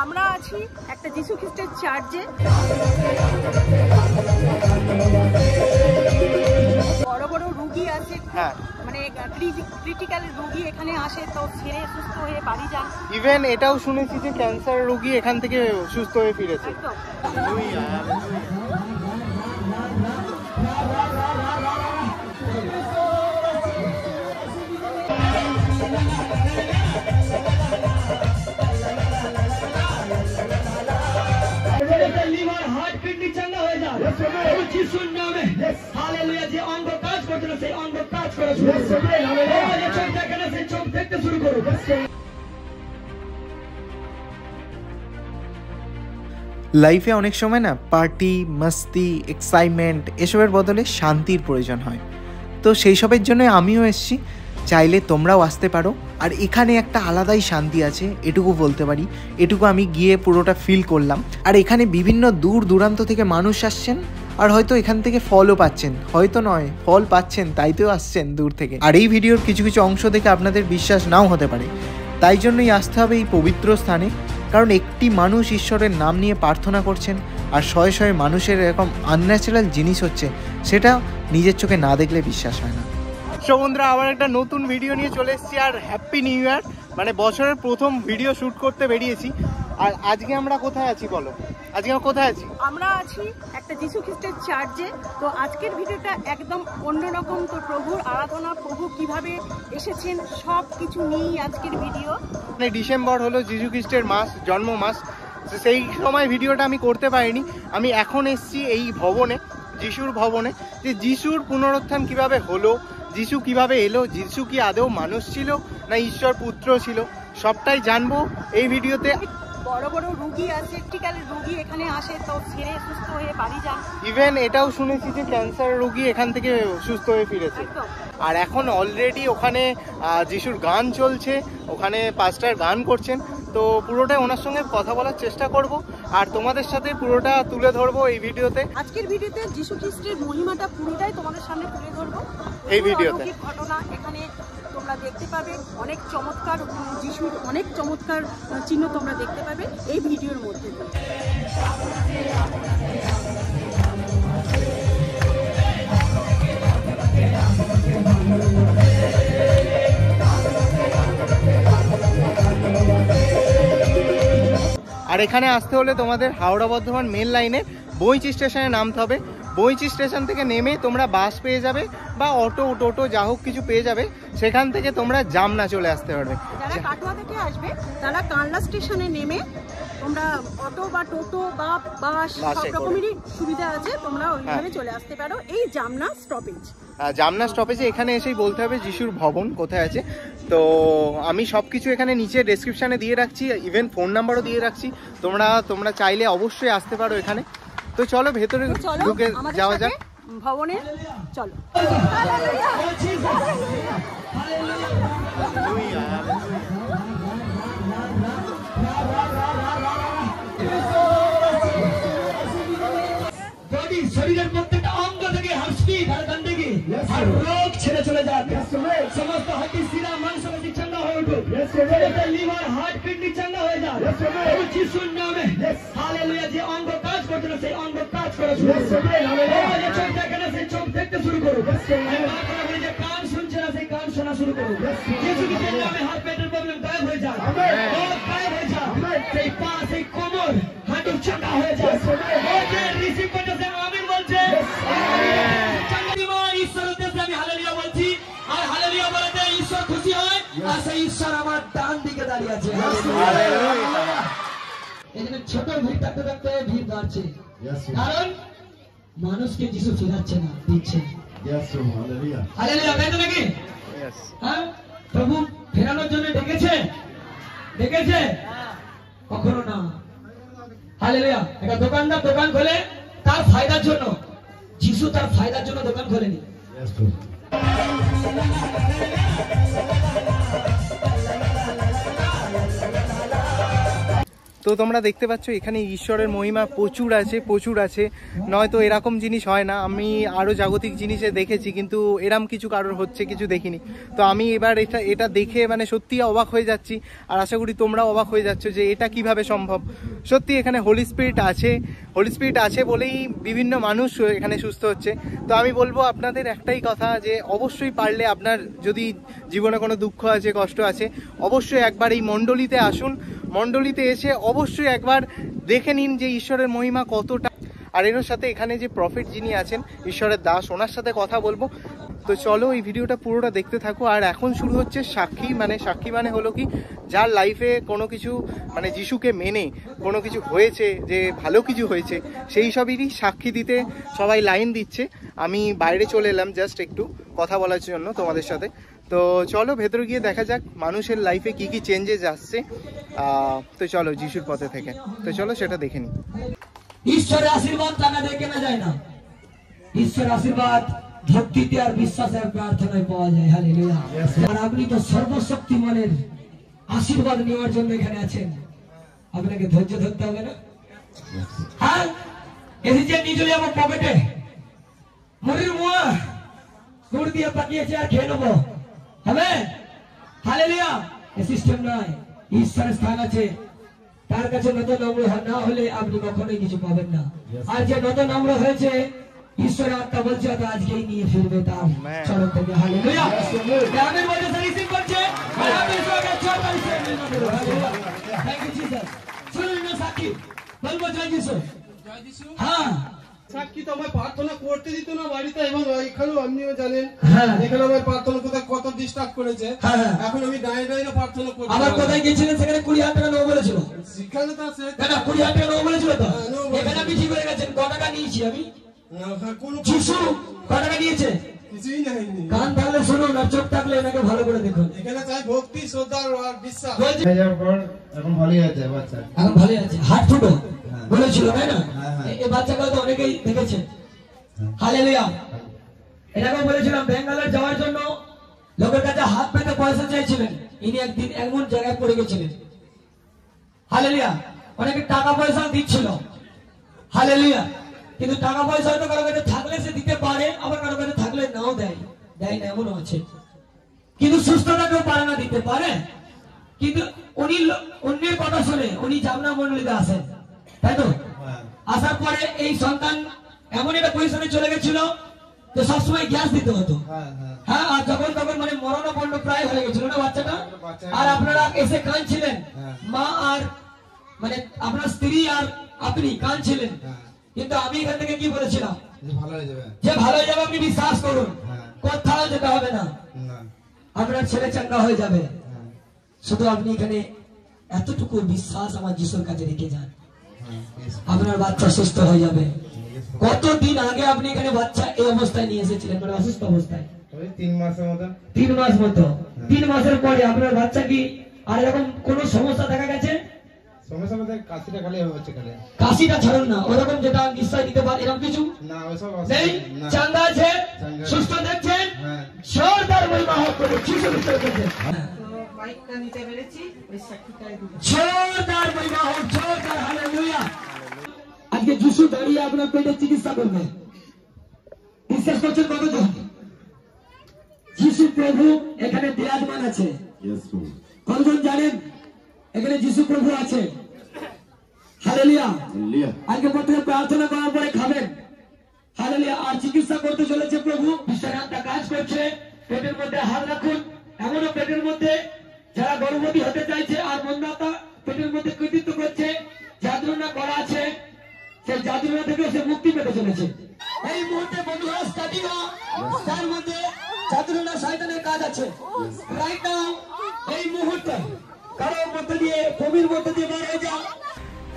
আমরা আছি একটা যিশু খ্রিস্টের চার্চে। বড় বড় রোগী আছে, মানে ক্রিটিক্যাল রোগী এখানে আসে, তো ছেড়ে সুস্থ হয়ে বাড়ি যান। ইভেন এটাও শুনেছি যে ক্যান্সার রোগী এখান থেকে সুস্থ হয়ে ফিরেছে। লাইফে অনেক সময় না পার্টি, মস্তি, এক্সাইটমেন্ট এসবের বদলে শান্তির প্রয়োজন হয়। তো সেই সবের জন্য আমিও এসেছি। চাইলে তোমরাও আসতে পারো। আর এখানে একটা আলাদাই শান্তি আছে, এটুকু বলতে পারি। এটুকু আমি গিয়ে পুরোটা ফিল করলাম। আর এখানে বিভিন্ন দূর দূরান্ত থেকে মানুষ আসছেন, আর হয়তো এখান থেকে ফলও পাচ্ছেন, হয়তো নয় ফল পাচ্ছেন, তাইতেও আসছেন দূর থেকে। আর এই ভিডিওর কিছু কিছু অংশ দেখে আপনাদের বিশ্বাস নাও হতে পারে, তাই জন্যই আসতে হবে এই পবিত্র স্থানে। কারণ একটি মানুষ ঈশ্বরের নাম নিয়ে প্রার্থনা করছেন, আর শয়ে শয়ে মানুষের এরকম আনন্যাচারাল জিনিস হচ্ছে, সেটা নিজের চোখে না দেখলে বিশ্বাস হয় না। সো বন্ধুরা, আবার একটা নতুন ভিডিও নিয়ে চলে এসেছি। আর হ্যাপি নিউ ইয়ার, মানে বছরের প্রথম ভিডিও শ্যুট করতে বেরিয়েছি। আর আজকে আমরা কোথায় আছি বলো? আজকে আমরা কোথায় আছি? আমরা আছি একটা যিশু খ্রিস্টের চার্চে। তো আজকের ভিডিওটা একদম অন্যরকম। তো প্রভুর আরাধনা, প্রভু কিভাবে এসেছেন, সব কিছু নিয়েই আজকের ভিডিও। মানে ডিসেম্বর হলো যিশু খ্রিস্টের মাস, জন্ম মাস। সেই সময় ভিডিওটা আমি করতে পারিনি। আমি এখন এসেছি এই ভবনে, যিশুর ভবনে, যে যিশুর পুনরুত্থান কিভাবে হলো, যিশু কিভাবে এলো, যিশু কি আদৌ মানুষ ছিল না ঈশ্বর পুত্র ছিল, সবটাই জানবো এই ভিডিওতে। বড় বড় রোগী আছে, ক্রিটিক্যাল রোগী এখানে আসে, তো ছেড়ে সুস্থ হয়ে বাড়ি যান। ইভেন এটাও শুনেছি যে ক্যান্সার রোগী এখান থেকে সুস্থ হয়ে ফিরেছে। আর এখন অলরেডি ওখানে যিশুর গান চলছে, ওখানে পাস্টার গান করছেন। তো পুরোটাই ওনার সঙ্গে কথা বলার চেষ্টা করব, আর তোমাদের সাথে পুরোটা তুলে ধরবো এই ভিডিওতে। আজকের ভিডিওতে যিশু খ্রিস্টের মহিমাটা পুরোটাই তোমাদের সামনে তুলে ধরবো এই ভিডিওতে। ঘটনা এখানে তোমরা দেখতে পাবে, অনেক চমৎকার যিশুর অনেক চমৎকার চিহ্ন তোমরা দেখতে পাবে এই ভিডিওর মধ্যে। আর এখানে আসতে হলে তোমাদের হাওড়া বর্ধমান মেন লাইনে বইচি স্টেশনে নামতে হবে। বইচি স্টেশন থেকে নেমে তোমরা বাস পেয়ে যাবে বা অটো টোটো যা হোক কিছু পেয়ে যাবে। সেখান থেকে তোমরা জামনা চলে আসতে পারবে। যারা কাটোয়া থেকে আসবে তারা কানলা স্টেশনে নেমে তোমরা অটো বা টোটো বা বাস সব রকমেরই সুবিধা আছে, তোমরা ওইখানে চলে আসতে পারো এই জামনা স্টপেজ। জামনা স্টপেজে এখানে এসেই বলতে হবে যিশুর ভবন কোথায় আছে। তো আমি সব কিছু এখানে নিচে ডেসক্রিপশানে দিয়ে রাখছি, ইভেন ফোন নাম্বারও দিয়ে রাখছি। তোমরা চাইলে অবশ্যই আসতে পারো এখানে। তো চলো ভেতরে ঢুকে যাওয়া যাক ভবনে, চলো। শরীরের প্রত্যেকটা অঙ্গ থেকে হাসপি গন্ডগি আর রোগ ছেড়ে চলে যাক। সমস্ত হাড্ডি শিরা মাংস পেশি ঠান্ডা হয়ে উঠুক। লিভার হার্ট কিডনি ঠান্ডা হয়ে যাক যিশুর নামে। হালেলুয়া। যে অঙ্গ কাজ করছে না সেই অঙ্গ কাজ করা শুরু করুক। যে চোখ দেখে না সেই চোখ দেখতে শুরু করুক। যে কান শুনছে না সেই কান শোনা শুরু করুক। যিশু খ্রিস্টের নামে হার্ট পেটের প্রবলেম গায়েব হয়ে যাক, গায়েব হয়ে যাক। সেই পা সেই কোমর হাঁটু ঠান্ডা হয়ে যাক। রিসিভ করতেছে, আমিন বলছে। ঈশ্বর উদ্দেশ্যে আমি হালেলুয়া বলছি, আর হালেলুয়া বলতে ঈশ্বর খুশি হয়, আর সেই ঈশ্বর আমার ডান দিকে দাঁড়িয়ে আছে। এখানে ছোট ভিড় থাকতে থাকতে ভিড় বাড়ছে, কারণ মানুষকে যিশু ফেরাচ্ছে না, দিচ্ছে। হালেলুয়া, তাই তো নাকি? হ্যাঁ, প্রভু ফেরানোর জন্য ডেকেছে কখনো না। হালেলুয়া। একটা দোকানদার দোকান খোলে তার ফায়দার জন্য, যিশু তার ফায়দার জন্য দোকান খোলেনি। তো তোমরা দেখতে পাচ্ছ এখানে ঈশ্বরের মহিমা প্রচুর আছে, নয়তো এরকম জিনিস হয় না। আমি আরও জাগতিক জিনিসে দেখেছি, কিন্তু এরম কিছু কারোর হচ্ছে কিছু দেখিনি। তো আমি এবার এটা দেখে মানে সত্যি অবাক হয়ে যাচ্ছি, আর আশা করি তোমরাও অবাক হয়ে যাচ্ছ যে এটা কিভাবে সম্ভব। সত্যি এখানে হোলি স্পিরিট আছে বলেই বিভিন্ন মানুষ এখানে সুস্থ হচ্ছে। তো আমি বলবো আপনাদের একটাই কথা, যে অবশ্যই পারলে আপনার যদি জীবনে কোনো দুঃখ আছে, কষ্ট আছে, অবশ্যই একবার এই মণ্ডলীতে আসুন। মণ্ডলীতে এসে অবশ্যই একবার দেখে নিন যে ঈশ্বরের মহিমা কতটা। আর এর সাথে এখানে যে প্রফেট যিনি আছেন, ঈশ্বরের দাস, ওনার সাথে কথা বলবো। তো চলো এই ভিডিওটা পুরোটা দেখতে থাকো। আর এখন শুরু হচ্ছে সাক্ষী মানে হলো কি, যার লাইফে কোনো কিছু মানে যিশুকে মেনে কোনো কিছু হয়েছে, যে ভালো কিছু হয়েছে, সেই সবেরই সাক্ষী দিতে সবাই লাইন দিচ্ছে। আমি বাইরে চলে এলাম জাস্ট একটু কথা বলার জন্য তোমাদের সাথে। তো চলো ভেতরে গিয়ে দেখা যাক মানুষের লাইফে কি কি চেঞ্জেস আসছে। তো চলো যিশুর পথে থেকে, তো চলো সেটা দেখে নিই। ঈশ্বরের আশীর্বাদ টাকা দিয়ে কেনা যায় না। ঈশ্বরের আশীর্বাদ ভক্তিতে আর বিশ্বাসে আর প্রার্থনায় পাওয়া যায়। হালেলুয়া। আর আপনি তো সর্বশক্তিমানের আশীর্বাদ নেওয়ার জন্য এখানে আছেন, আপনাকে ধৈর্য ধরতে হবে না। হ্যাঁ, এসেছে নিজে আমার পকেটে মরির মুয়া গুড় দিয়ে পাকিয়েছে আর খেয়ে নেবো, হবে? হালেলুয়া। এই সিস্টেম নয়, ঈশ্বরের স্থান আছে, তার কাছে নত নম্র না হলে আপনি কখনোই কিছু পাবেন না। আর যে নত নম্র হয়েছে, ঈশ্বরের আত্মা বলছে তো আজকেই নিয়ে ফিরবে তার চরণ থেকে। হালেলুয়া। আমাদের মধ্যে রিসিভ করছে, আর আমি সঙ্গে চরণ থেকে হালেলুয়া। Thank you Jesus. শুনুন না সাক্ষী, বলবো জয় যিশু। হ্যাঁ, সাক্ষী তো আমায় প্রার্থনা করতে দিত না বাড়িতে, এবং এখানেও আপনিও জানেন এখানে আমার প্রার্থনা কোথায় কত ডিস্টার্ব করেছে। এখন আমি দাঁড়িয়ে প্রার্থনা করছি। আবার কোথায় গেছিলেন? সেখানে 20,000 টাকা নেবো বলেছিল। সেখানে তো আছে 20,000 টাকা নেবো বলেছিল তো। এখানে আপনি ঠিক হয়ে গেছেন। কত টাকা নিয়েছি আমি? যিশু কত টাকা নিয়েছে? কিছুই নেয়নি। কান থাকলে শুনুন, আর চোখ থাকলে এনাকে ভালো করে দেখুন। এখানে চাই ভক্তি, শ্রদ্ধা আর বিশ্বাস। এখন ভালোই আছে বাচ্চা, এখন ভালোই আছে। হাত ফুটো বলেছিল, তাই না? এই বাচ্চাগুলো তো অনেকেই দেখেছেন। হালেলুয়া। এটাকে বলেছিলাম বেঙ্গালোর যাওয়ার জন্য, লোকের কাছে হাত পেতে পয়সা চাইছিলেন। ইনি একদিন এমন জায়গায় পড়ে গেছিলেন। হালেলুয়া। অনেকে টাকা পয়সা দিচ্ছিল। হালেলুয়া। কিন্তু টাকা পয়সা হয়তো কারো কাছে থাকলে সে দিতে পারে, আবার কারো কাছে থাকলে নাও দেয় না, এমনও আছে। কিন্তু সুস্থতা কেউ পারে না দিতে পারে। কিন্তু উনি অন্যের কথা শুনে উনি জামনা মন্ডলীতে আসেন, তাই তো? আসার পরে এই সন্তান এমন একটা পজিশনে চলে গেছিল যে সবসময় গ্যাস দিতে হতো। হ্যাঁ, আর যখন তখন মানে মরণাপন্ন প্রায় হয়ে গেছিল না বাচ্চাটা। আর আপনারা এসে কাঁদছিলেন, মা আর মানে আপনার স্ত্রী আর আপনি কাঁদছিলেন। কিন্তু আমি এখান থেকে কি বলেছিলাম, যে ভালো হয়ে যাবে, আপনি বিশ্বাস করুন, কোথাও যেতে হবে না, আপনার ছেলে চাঙ্গা হয়ে যাবে। শুধু আপনি এখানে এতটুকু বিশ্বাস আমার যিশুর কাছে রেখে যান, আপনার বাচ্চা সুস্থ হয়ে যাবে। কতদিন আগে আপনি এখানে বাচ্চা এই অবস্থায় নিয়ে এসেছিলেন, মানে অসুস্থ অবস্থায়? 3 মাসের মতো। 3 মাস মতো। 3 মাসের পরে আপনার বাচ্চা কি আর এরকম কোন সমস্যা দেখা গেছে? সমস্যা বলতে কাশিটা খালি হচ্ছে, খালি কাশিটা ছাড়ুন না, ওরকম যেটা নিশ্চয় দিতে পারে এরকম কিছু না, ওইসব নেই। চাঙ্গা আছে, সুস্থ দেখছেন, সরদার মহিমা হোক করে যিশু খ্রিস্টের কাছে। মাইকটা নিতে পেরেছি, ওই সাক্ষীটাই দিই। সরদার মহিমা হোক, সরদার। হালেলুয়া। আজকে যিশু দাঁড়িয়ে আপনার পেটে চিকিৎসা করবে। বিশ্বাস করছেন কতজন? যিশু প্রভু এখানে বিরাজমান আছে। কতজন জানেন এখানে যিশু প্রভু আছে? হালেলুয়া। আজকে প্রথমে প্রার্থনা করার পরে খাবেন। হালেলুয়া। আর চিকিৎসা করতে চলেছে প্রভু। ঈশ্বরের হাতটা কাজ করছে। পেটের মধ্যে হাত রাখুন। এমনও পেটের মধ্যে যারা গর্ভবতী হতে চাইছে আর মন্দাতা পেটের মধ্যে কৃতিত্ব করছে, যাতনা করা আছে, সেই যাতনা থেকে সে মুক্তি পেতে চলেছে। এই মুহূর্তে বন্ধুরা স্টার্টিং তার মধ্যে যাতনা শয়তানের কাজ আছে। রাইট নাও এই মুহূর্তে কারোর মধ্যে দিয়ে কবির মধ্যে দিয়ে বের হয়ে যাও।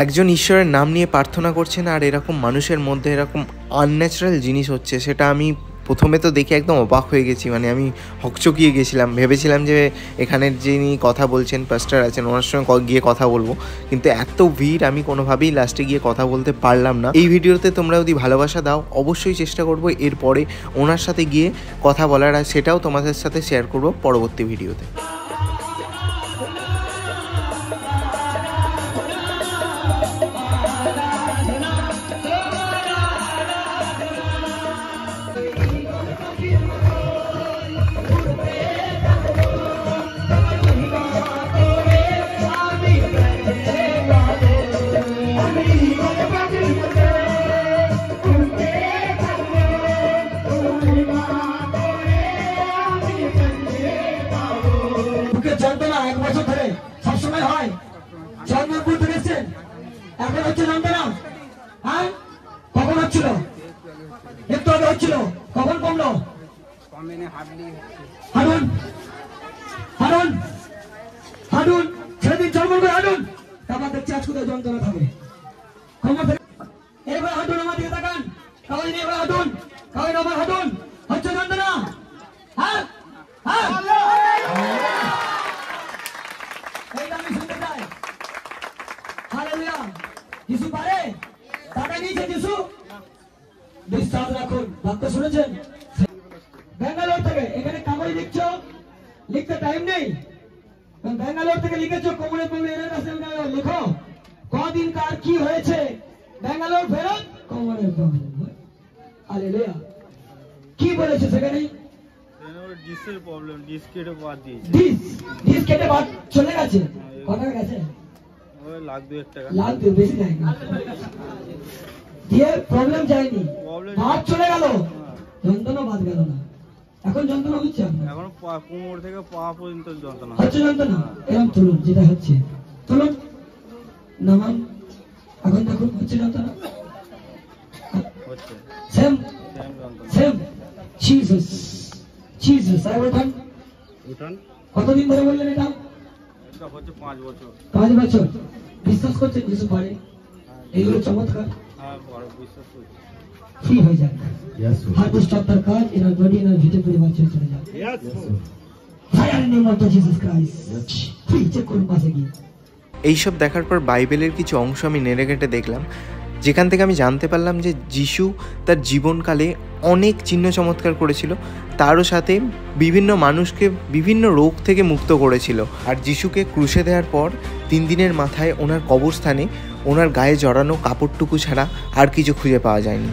একজন ঈশ্বরের নাম নিয়ে প্রার্থনা করছেন, আর এরকম মানুষের মধ্যে এরকম আনন্যাচারাল জিনিস হচ্ছে, সেটা আমি প্রথমে তো দেখে একদম অবাক হয়ে গেছি। মানে আমি হকচকিয়ে গেছিলাম, ভেবেছিলাম যে এখানের যিনি কথা বলছেন পাস্টার আছেন, ওনার সঙ্গে গিয়ে কথা বলবো, কিন্তু এত ভিড় আমি কোনোভাবেই লাস্টে গিয়ে কথা বলতে পারলাম না। এই ভিডিওতে তোমরা যদি ভালোবাসা দাও, অবশ্যই চেষ্টা করবো এরপরে ওনার সাথে গিয়ে কথা বলার, আর সেটাও তোমাদের সাথে শেয়ার করবো পরবর্তী ভিডিওতে। এখন হচ্ছে যন্ত্রণা? হ্যাঁ, কখন হচ্ছিল? একটু আগে হচ্ছিল, কখন কমলো? হাঁটুন হাঁটুন হাঁটুন, ছেড়ে দিন, চলবল করে হাঁটুন। তারপর দেখছি আজ কোথায় যন্ত্রণা থাকবে। এবার হাঁটুন, আমার দিকে তাকান, কাগজ নিয়ে এবার হাঁটুন, কাগজ আবার হাঁটুন। হচ্ছে যন্ত্রণা? হ্যাঁ হ্যাঁ, এইটা আমি শুনতে চাই। হালেলুয়া। যিশু পারে, টাকা নিয়েছে যিশু, বিশ্বাস রাখুন। বাক্য শুনেছেন? ব্যাঙ্গালোর থেকে এখানে কাগজ লিখছো, লিখতে টাইম নেই। ব্যাঙ্গালোর থেকে লিখেছো, কোমরে কোমরে লিখো কদিনকার কি হয়েছে। ব্যাঙ্গালোর ফেরত, কোমরের প্রবলেম। হালেলুয়া। কি বলেছে সেখানে? ডিসের প্রবলেম, ডিস কেটে বাদ দিয়েছে। ডিস কেটে বাদ চলে গেছে। কত গেছে? ওই লাখ 2 টাকা। লাখ 2 বেশি নাই। দিয়ে প্রবলেম যায়নি, বাদ চলে গেল, যন্ত্রণা বাদ গেল না। এখন যন্ত্রণা হচ্ছে? এখন কোমর থেকে পা পর্যন্ত যন্ত্রণা হচ্ছে। যন্ত্রণা এরকম তুলুন, যেটা হচ্ছে তুলুন, নামান। এখন দেখুন হচ্ছে যন্ত্রণা, হচ্ছে সেম সেম যন্ত্রণা। সেম। Jesus Jesus. আর ওঠান উঠান। কতদিন ধরে বললেন এটা? এটা হচ্ছে 5 বছর। 5 বছর। বিশ্বাস করছেন যিশু পারে? এইগুলো চমৎকার। হ্যাঁ, বড় বিশ্বাস করছি। ফ্রি হয়ে যাক, হার্ট স্টপ তার কাজ, এনার বডি এনার ভিতরে পরিবার ছেড়ে চলে যাক। Fire name of Jesus Christ. Free check করুন পাশে গিয়ে। এইসব দেখার পর বাইবেলের কিছু অংশ আমি নেড়ে ঘেঁটে দেখলাম, যেখান থেকে আমি জানতে পারলাম যে যিশু তার জীবনকালে অনেক চিহ্ন চমৎকার করেছিল, তারও সাথে বিভিন্ন মানুষকে বিভিন্ন রোগ থেকে মুক্ত করেছিল। আর যিশুকে ক্রুশে দেওয়ার পর 3 দিনের মাথায় ওনার কবরস্থানে ওনার গায়ে জড়ানো কাপড়টুকু ছাড়া আর কিছু খুঁজে পাওয়া যায়নি।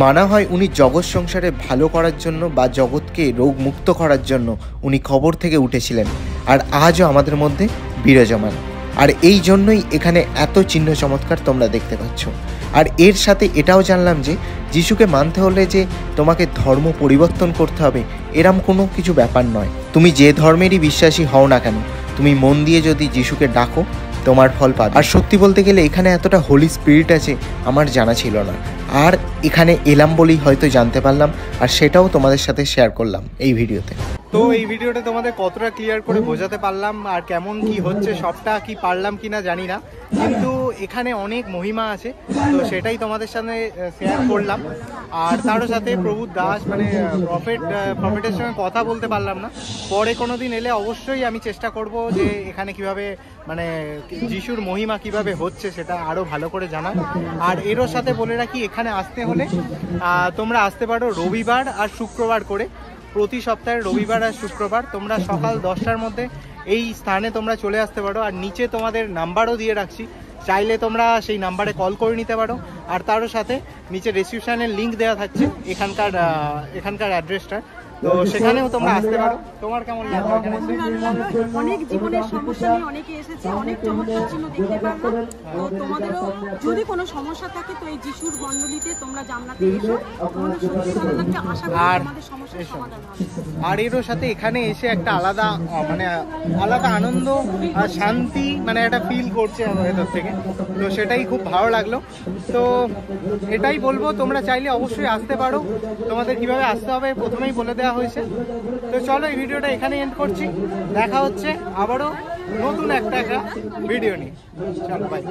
মানা হয় উনি জগৎ সংসারে ভালো করার জন্য বা জগৎকে রোগ মুক্ত করার জন্য উনি কবর থেকে উঠেছিলেন, আর আজও আমাদের মধ্যে বিরাজমান। আর এই জন্যই এখানে এত চিহ্ন চমৎকার তোমরা দেখতে পাচ্ছ। আর এর সাথে এটাও জানলাম যে যিশুকে মানতে হলে যে তোমাকে ধর্ম পরিবর্তন করতে হবে এরম কোনো কিছু ব্যাপার নয়। তুমি যে ধর্মেরই বিশ্বাসী হও না কেন, তুমি মন দিয়ে যদি যিশুকে ডাকো তোমার ফল পাবে। আর সত্যি বলতে গেলে এখানে এতটা হোলি স্পিরিট আছে আমার জানা ছিল না, আর এখানে এলাম বলেই হয়তো জানতে পারলাম, আর সেটাও তোমাদের সাথে শেয়ার করলাম এই ভিডিওতে। তো এই ভিডিওটা তোমাদের কতটা ক্লিয়ার করে বোঝাতে পারলাম আর কেমন কি হচ্ছে সবটা কি পারলাম কিনা জানি না, কিন্তু এখানে অনেক মহিমা আছে, তো সেটাই তোমাদের সাথে শেয়ার করলাম। আর তারও সাথে প্রভুর দাস মানে প্রফেটের সঙ্গে কথা বলতে পারলাম না, পরে কোনো দিন এলে অবশ্যই আমি চেষ্টা করব যে এখানে কিভাবে মানে যিশুর মহিমা কিভাবে হচ্ছে সেটা আরও ভালো করে জানা। আর এরও সাথে বলে রাখি, এখানে আসতে হলে তোমরা আসতে পারো রবিবার আর শুক্রবার করে, প্রতি সপ্তাহে রবিবার আর শুক্রবার তোমরা সকাল 10টার মধ্যে এই স্থানে তোমরা চলে আসতে পারো। আর নিচে তোমাদের নাম্বারও দিয়ে রাখছি, চাইলে তোমরা সেই নাম্বারে কল করে নিতে পারো। আর তারও সাথে নিচে ডেসক্রিপশনের লিঙ্ক দেওয়া থাকছে এখানকার অ্যাড্রেসটা, তো সেখানেও তোমরা আসতে পারো। তোমার কেমন লাগলো? অনেক জীবনের সমস্যা নিয়ে অনেকে এসেছে, অনেক চমৎকার চিহ্ন দেখতে পারলাম। তো তোমাদেরও যদি কোনো সমস্যা থাকে তো এই যিশুর মণ্ডলীতে তোমরা জান্নাতে এসো, তোমাদের সত্যি ভালো লাগবে, আশা করি তোমাদের সমস্যার সমাধান হবে। আর এরও সাথে এখানে এসে একটা আলাদা আনন্দ আর শান্তি মানে একটা ফিল করছে আমার ভেতর থেকে, তো সেটাই খুব ভালো লাগলো। তো এটাই বলবো, তোমরা চাইলে অবশ্যই আসতে পারো। তোমাদের কিভাবে আসতে হবে প্রথমেই বলে দেওয়া হয়েছে। তো চলো এই ভিডিওটা এখানে এন্ড করছি, দেখা হচ্ছে আবারও নতুন একটা ভিডিও নিয়ে। চলো বাই।